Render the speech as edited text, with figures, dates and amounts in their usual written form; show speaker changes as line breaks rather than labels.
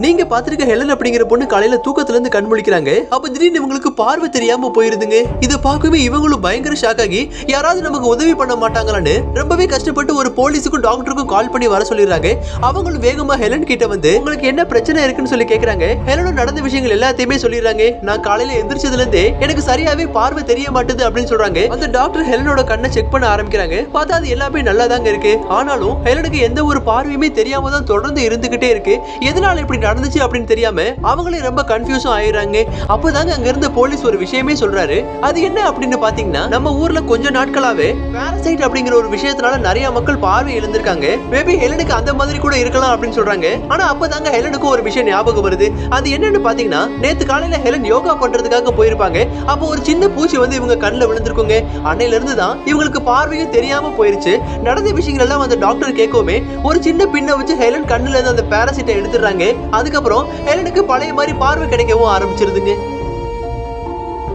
நீங்க பாத்துருக்க ஹெலன் அப்படிங்கிற பொண்ணு காலையில தூக்கத்துல இருந்து கண் முழிக்கிறாங்க. அப்ப திடீர்னு இவங்களுக்கு பார்வை தெரியாம போயிருதுங்க. இதை பார்க்கவே இவங்களும் பயங்கர ஷாக் ஆகி யாராவது நமக்கு உதவி பண்ண மாட்டாங்களான்னு ரொம்பவே கஷ்டப்பட்டு ஒரு போலீஸுக்கும் டாக்டருக்கும் கால் பண்ணி வர சொல்லிடுறாங்க. அவங்களும் வேகமா ஹெலன் கிட்ட வந்து உங்களுக்கு என்ன பிரச்சனை இருக்குன்னு சொல்லி கேக்குறாங்க. ஹெலனும் நடந்த விஷயங்கள் எல்லாத்தையுமே சொல்லிடுறாங்க. நான் காலையில எந்திரிச்சதுல இருந்தே எனக்கு சரியாவே பார்வை தெரிய மாட்டேது அப்படின்னு சொல்றாங்க. அந்த டாக்டர் ஹெலனோட கண்ணை செக் பண்ண ஆரம்பிக்கிறாங்க. பார்த்தா அது எல்லாமே நல்லா தாங்க இருக்கு. ஆனாலும் ஹெலனுக்கு எந்த ஒரு பார்வையுமே தெரியாம தான் தொடர்ந்து இருந்துகிட்டே இருக்கு. எதனால இப்படி நடந்துச்சு அப்படின்னு தெரியாம அவங்களே ரொம்ப கன்ஃபியூஸும் ஆயிடுறாங்க. அப்போதாங்க அங்க இருந்த போலீஸ் ஒரு விஷயமே சொல்றாரு. அது என்ன அப்படின்னு பாத்தீங்கன்னா, நம்ம ஊர்ல கொஞ்ச நாட்களாவே பாராசைட் அப்படிங்கிற ஒரு விஷயத்தினால நிறைய மக்கள் பார்வை இழந்திருக்காங்க. மேபி ஹெலனுக்கு அந்த மாதிரி கூட இருக்கலாம் அப்படின்னு சொல்றாங்க. ஆனா அப்பதாங்க ஹெலனுக்கு ஒரு விஷயம் ஞாபகம் வருது. அது என்னன்னு பாத்தீங்கன்னா, நேத்து காலையில ஹெலன் யோகா பண்றதுக்காக போயிருப்பாங்க. அப்போ ஒரு சின்ன பூச்சி வந்து இவங்க கண்ணுல விழுந்திருக்குங்க. அன்னையில இருந்து தான் இவங்களுக்கு பார்வையும் தெரியாம போயிருச்சு. நடந்த விஷயங்கள் எல்லாம் அந்த டாக்டர் கேட்கவுமே ஒரு சின்ன பின்ன வச்சு ஹெலன் கண்ணுல இருந்து அந்த பாராசைட்டை எடுத்துடுறாங்க. அதுக்கப்புறம் ஹெலனுக்கு பழைய மாதிரி பார்வை கிடைக்கவும் ஆரம்பிச்சிருதுங்க.